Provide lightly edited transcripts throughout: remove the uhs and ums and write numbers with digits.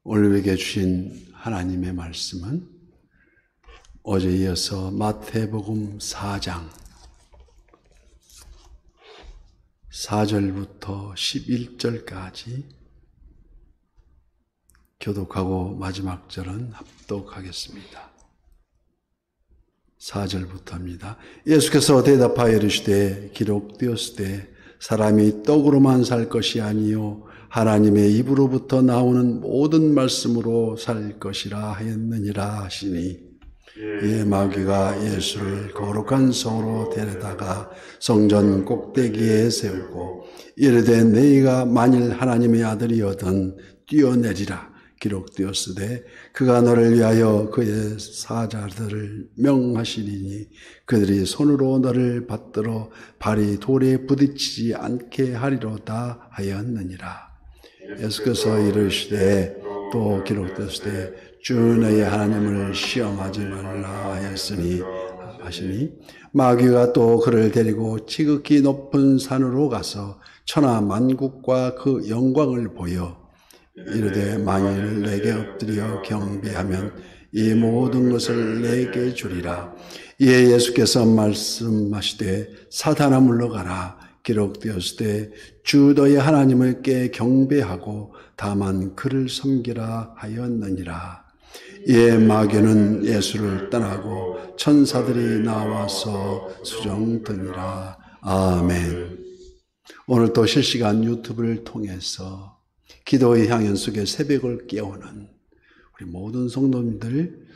오늘 우리에게 주신 하나님의 말씀은 어제 이어서 마태복음 4장 4절부터 11절까지 교독하고 마지막 절은 합독하겠습니다. 4절부터입니다. 예수께서 대답하여 이르시되 기록되었으되 사람이 떡으로만 살 것이 아니요 하나님의 입으로부터 나오는 모든 말씀으로 살 것이라 하였느니라 하시니, 이에 마귀가 예수를 거룩한 성으로 데려다가 성전 꼭대기에 세우고 이르되 너희가 만일 하나님의 아들이거든 뛰어내리라. 기록되었으되 그가 너를 위하여 그의 사자들을 명하시리니 그들이 손으로 너를 받들어 발이 돌에 부딪히지 않게 하리로다 하였느니라. 예수께서 이르시되 또 기록되었으되 주 너희 하나님을 시험하지 말라 하시니, 마귀가 또 그를 데리고 지극히 높은 산으로 가서 천하 만국과 그 영광을 보여 이르되 만일 내게 엎드려 경배하면 이 모든 것을 내게 주리라. 이에 예수께서 말씀하시되 사탄아 물러가라. 기록되었으되 주 너희 하나님께 경배하고 다만 그를 섬기라 하였느니라. 이에 마귀는 예수를 떠나고 천사들이 나와서 수종드니라. 아멘. 오늘 또 실시간 유튜브를 통해서 기도의 향연 속에 새벽을 깨우는 우리 모든 성도님들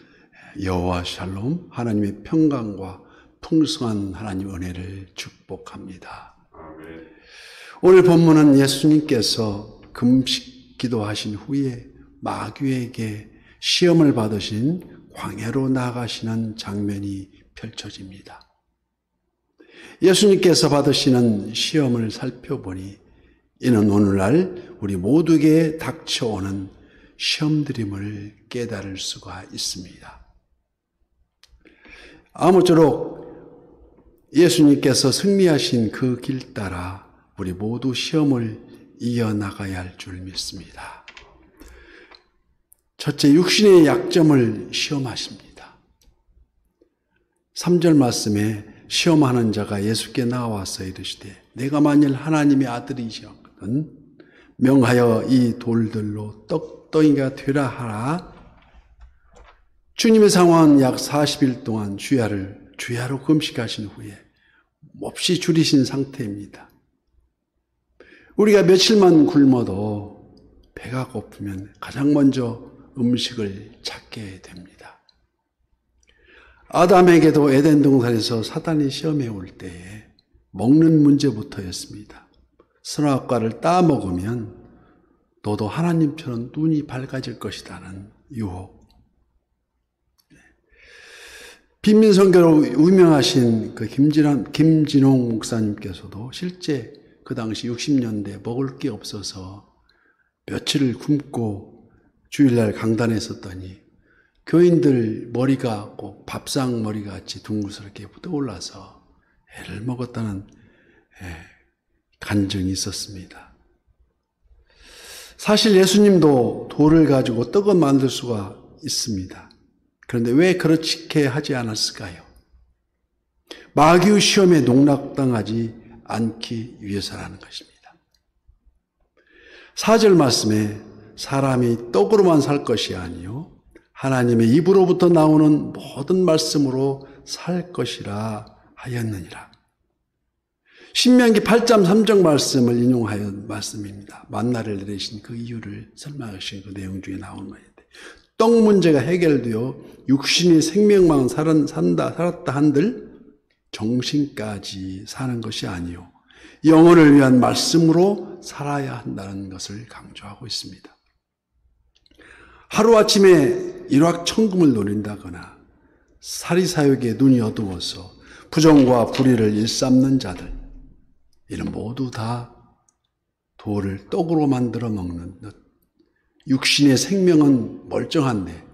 여호와 샬롬, 하나님의 평강과 풍성한 하나님의 은혜를 축복합니다. 아멘. 오늘 본문은 예수님께서 금식 기도하신 후에 마귀에게 시험을 받으신 광야로 나가시는 장면이 펼쳐집니다. 예수님께서 받으시는 시험을 살펴보니 이는 오늘날 우리 모두에게 닥쳐오는 시험들임을 깨달을 수가 있습니다. 아무쪼록 예수님께서 승리하신 그 길 따라 우리 모두 시험을 이어나가야 할 줄 믿습니다. 첫째, 육신의 약점을 시험하십니다. 3절 말씀에 시험하는 자가 예수께 나와서 이르시되 내가 만일 하나님의 아들이시거든 명하여 이 돌들로 떡덩이가 되라 하라. 주님의 상황은 약 40일 동안 주야로 금식하신 후에 몹시 줄이신 상태입니다. 우리가 며칠만 굶어도 배가 고프면 가장 먼저 음식을 찾게 됩니다. 아담에게도 에덴 동산에서 사단이 시험해 올 때에 먹는 문제부터였습니다. 선악과를 따먹으면 너도 하나님처럼 눈이 밝아질 것이라는 유혹. 빈민선교로 유명하신 그 김진홍 목사님께서도 실제 그 당시 60년대 먹을 게 없어서 며칠을 굶고 주일날 강단에 섰더니 교인들 머리가 꼭 밥상 머리같이 둥글스럽게 떠올라서 애를 먹었다는 간증이 있었습니다. 사실 예수님도 돌을 가지고 떡을 만들 수가 있습니다. 그런데 왜 그렇게 하지 않았을까요? 마귀의 시험에 농락당하지 않기 위해서라는 것입니다. 4절 말씀에 사람이 떡으로만 살 것이 아니요 하나님의 입으로부터 나오는 모든 말씀으로 살 것이라 하였느니라. 신명기 8장 3절 말씀을 인용하여 말씀입니다. 만나를 내리신 그 이유를 설명하신 그 내용 중에 나오는 것인데, 떡 문제가 해결되어 육신이 생명만 살았다 한들 정신까지 사는 것이 아니요 영혼을 위한 말씀으로 살아야 한다는 것을 강조하고 있습니다. 하루아침에 일확천금을 노린다거나 사리사욕에 눈이 어두워서 부정과 불의를 일삼는 자들, 이는 모두 다 돌을 떡으로 만들어 먹는 듯 육신의 생명은 멀쩡한데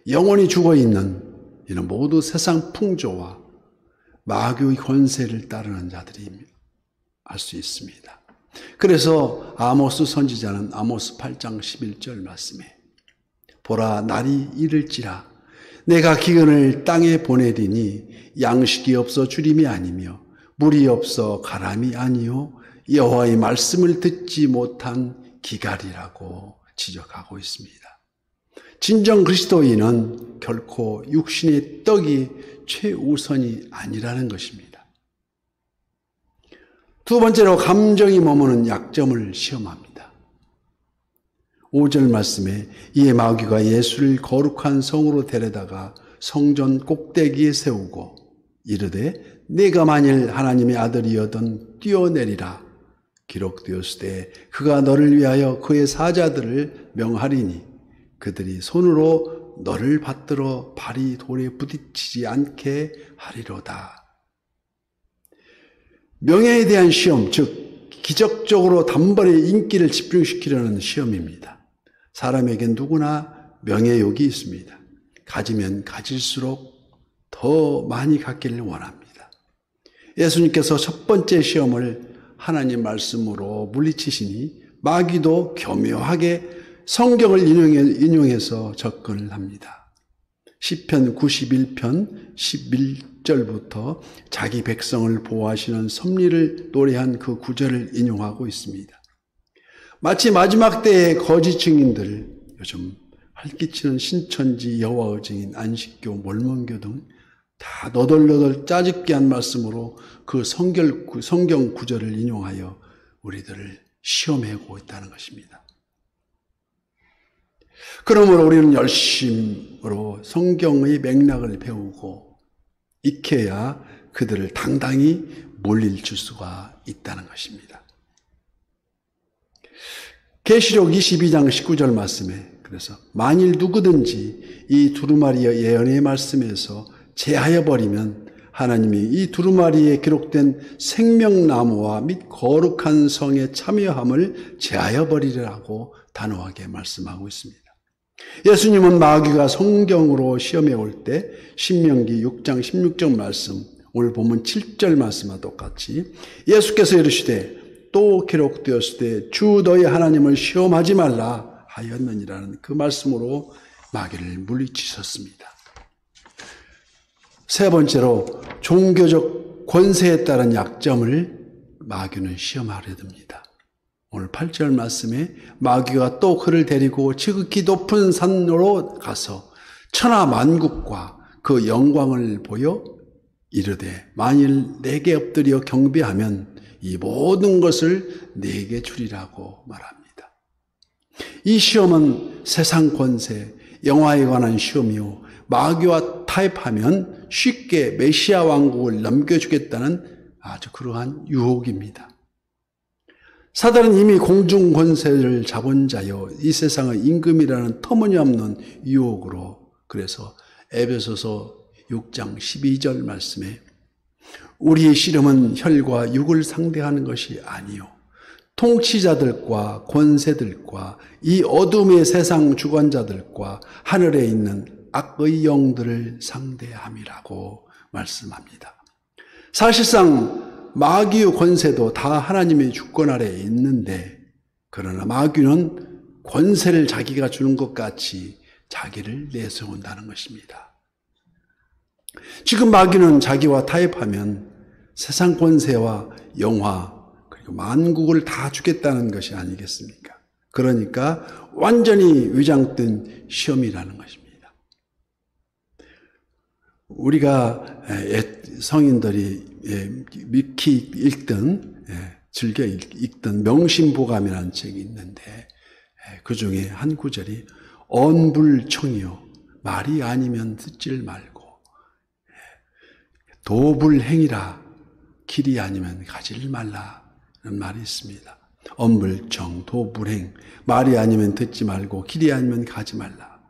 영혼이 죽어있는 이는 모두 세상 풍조와 마귀의 권세를 따르는 자들이 알 수 있습니다. 그래서 아모스 선지자는 아모스 8장 11절 말씀에 보라 날이 이를지라 내가 기근을 땅에 보내리니 양식이 없어 주림이 아니며 물이 없어 가람이 아니요 여호와의 말씀을 듣지 못한 기갈이라고 지적하고 있습니다. 진정 그리스도인은 결코 육신의 떡이 최우선이 아니라는 것입니다. 두 번째로 감정이 머무는 약점을 시험합니다. 5절 말씀에 이에 마귀가 예수를 거룩한 성으로 데려다가 성전 꼭대기에 세우고 이르되 네가 만일 하나님의 아들이여든 뛰어내리라 기록되었을 때 그가 너를 위하여 그의 사자들을 명하리니 그들이 손으로 너를 받들어 발이 돌에 부딪히지 않게 하리로다. 명예에 대한 시험, 즉 기적적으로 단번에 인기를 집중시키려는 시험입니다. 사람에겐 누구나 명예욕이 있습니다. 가지면 가질수록 더 많이 갖기를 원합니다. 예수님께서 첫 번째 시험을 하나님 말씀으로 물리치시니 마귀도 교묘하게 성경을 인용해서 접근을 합니다. 시편 91편 11절부터 자기 백성을 보호하시는 섭리를 노래한 그 구절을 인용하고 있습니다. 마치 마지막 때의 거짓 증인들, 요즘 활기치는 신천지, 여호와의 증인, 안식교, 몰몬교 등 다 너덜너덜 짜집게 한 말씀으로 그 성경 구절을 인용하여 우리들을 시험하고 있다는 것입니다. 그러므로 우리는 열심으로 성경의 맥락을 배우고 익혀야 그들을 당당히 물리칠 수가 있다는 것입니다. 계시록 22장 19절 말씀에 그래서 만일 누구든지 이 두루마리의 예언의 말씀에서 제하여 버리면 하나님이 이 두루마리에 기록된 생명나무와 및 거룩한 성의 참여함을 제하여 버리라고 단호하게 말씀하고 있습니다. 예수님은 마귀가 성경으로 시험해 올 때 신명기 6장 16절 말씀, 오늘 보면 7절 말씀과 똑같이 예수께서 이르시되 또 기록되었을 때 주 너희 하나님을 시험하지 말라 하였느니라는 그 말씀으로 마귀를 물리치셨습니다. 세 번째로 종교적 권세에 따른 약점을 마귀는 시험하려 듭니다. 오늘 8절 말씀에 마귀가 또 그를 데리고 지극히 높은 산으로 가서 천하 만국과 그 영광을 보여 이르되 만일 내게 엎드려 경배하면 이 모든 것을 내게 주리라고 말합니다. 이 시험은 세상 권세, 영화에 관한 시험이요 마귀와 타협하면 쉽게 메시아 왕국을 넘겨주겠다는 아주 그러한 유혹입니다. 사단은 이미 공중 권세를 잡은 자요 이 세상의 임금이라는 터무니없는 유혹으로 그래서 에베소서 6장 12절 말씀에 우리의 씨름은 혈과 육을 상대하는 것이 아니요 통치자들과 권세들과 이 어둠의 세상 주관자들과 하늘에 있는 악의 영들을 상대함이라고 말씀합니다. 사실상 마귀의 권세도 다 하나님의 주권 아래에 있는데 그러나 마귀는 권세를 자기가 주는 것 같이 자기를 내세운다는 것입니다. 지금 마귀는 자기와 타협하면 세상 권세와 영화 그리고 만국을 다 주겠다는 것이 아니겠습니까? 그러니까 완전히 위장된 시험이라는 것입니다. 우리가 성인들이 미키 읽던 즐겨 읽던 명심보감이라는 책이 있는데 그 중에 한 구절이 언불청이요 말이 아니면 듣질 말고 도불행이라 길이 아니면 가지를 말라는 말이 있습니다. 언불청, 도불행, 말이 아니면 듣지 말고 길이 아니면 가지 말라.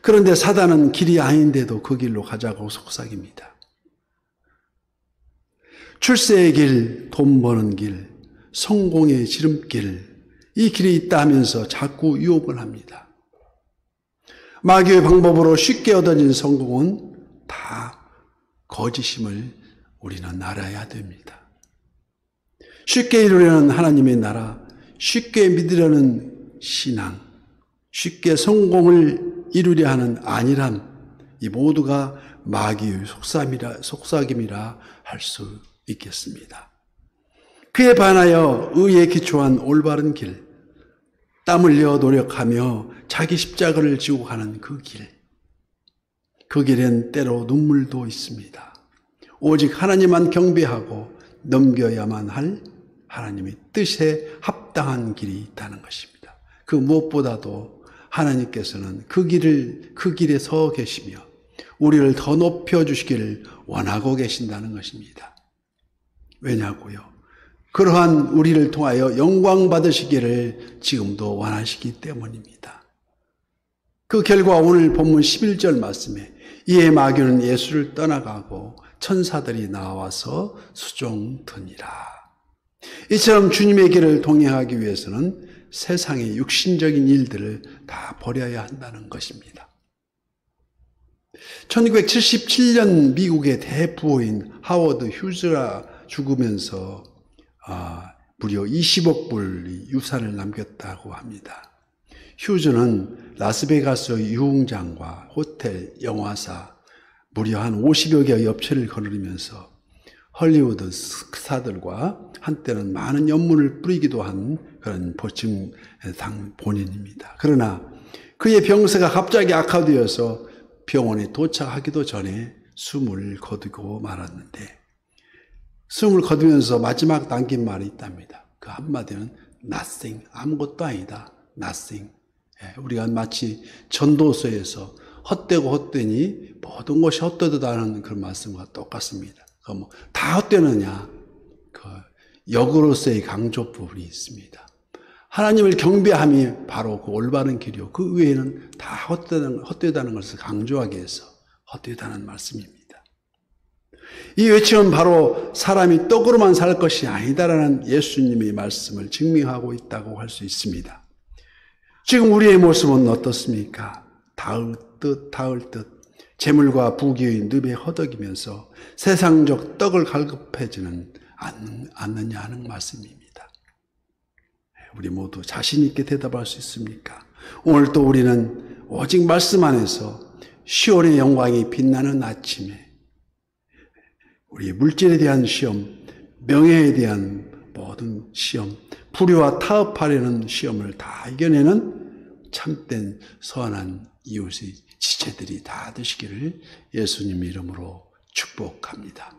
그런데 사단은 길이 아닌데도 그 길로 가자고 속삭입니다. 출세의 길, 돈 버는 길, 성공의 지름길, 이 길이 있다 하면서 자꾸 유혹을 합니다. 마귀의 방법으로 쉽게 얻어진 성공은 다 거짓임을 우리는 알아야 됩니다. 쉽게 이루려는 하나님의 나라, 쉽게 믿으려는 신앙, 쉽게 성공을 이루려 하는 안일함, 이 모두가 마귀의 속삭임이라 할 수 있겠습니다. 그에 반하여 의에 기초한 올바른 길, 땀 흘려 노력하며 자기 십자가를 지고 가는 그 길, 그 길엔 때로 눈물도 있습니다. 오직 하나님만 경배하고 넘겨야만 할 하나님의 뜻에 합당한 길이 있다는 것입니다. 그 무엇보다도 하나님께서는 그 길에 서 계시며 우리를 더 높여주시기를 원하고 계신다는 것입니다. 왜냐고요? 그러한 우리를 통하여 영광 받으시기를 지금도 원하시기 때문입니다. 그 결과 오늘 본문 11절 말씀에 이에 마귀는 예수를 떠나가고 천사들이 나와서 수종드니라. 이처럼 주님의 길을 동행하기 위해서는 세상의 육신적인 일들을 다 버려야 한다는 것입니다. 1977년 미국의 대부호인 하워드 휴즈가 죽으면서 무려 20억 불의 유산을 남겼다고 합니다. 휴즈는 라스베가스의 유흥장과 호텔, 영화사, 무려 한 50여 개의 업체를 거느리면서 헐리우드 스타들과 한때는 많은 연문을 뿌리기도 한 그런 본인입니다. 그러나 그의 병세가 갑자기 악화되어서 병원에 도착하기도 전에 숨을 거두고 말았는데, 숨을 거두면서 마지막 남긴 말이 있답니다. 그 한마디는 nothing, 아무것도 아니다. nothing. 우리가 마치 전도서에서 헛되고 헛되니 모든 것이 헛되다는 그런 말씀과 똑같습니다. 다 헛되느냐? 그 역으로서의 강조 부분이 있습니다. 하나님을 경배함이 바로 그 올바른 길이요. 그 외에는 다 헛되다는 것을 강조하기 위해서 헛되다는 말씀입니다. 이 외침은 바로 사람이 떡으로만 살 것이 아니다라는 예수님의 말씀을 증명하고 있다고 할 수 있습니다. 지금 우리의 모습은 어떻습니까? 닿을 듯 재물과 부귀의 늪에 허덕이면서 세상적 떡을 갈급해지는 않느냐 하는 말씀입니다. 우리 모두 자신 있게 대답할 수 있습니까? 오늘 또 우리는 오직 말씀 안에서 시온의 영광이 빛나는 아침에 우리의 물질에 대한 시험, 명예에 대한 모든 시험, 불의와 타협하려는 시험을 다 이겨내는 참된 선한 이웃의 지체들이 다 되시기를 예수님 이름으로 축복합니다.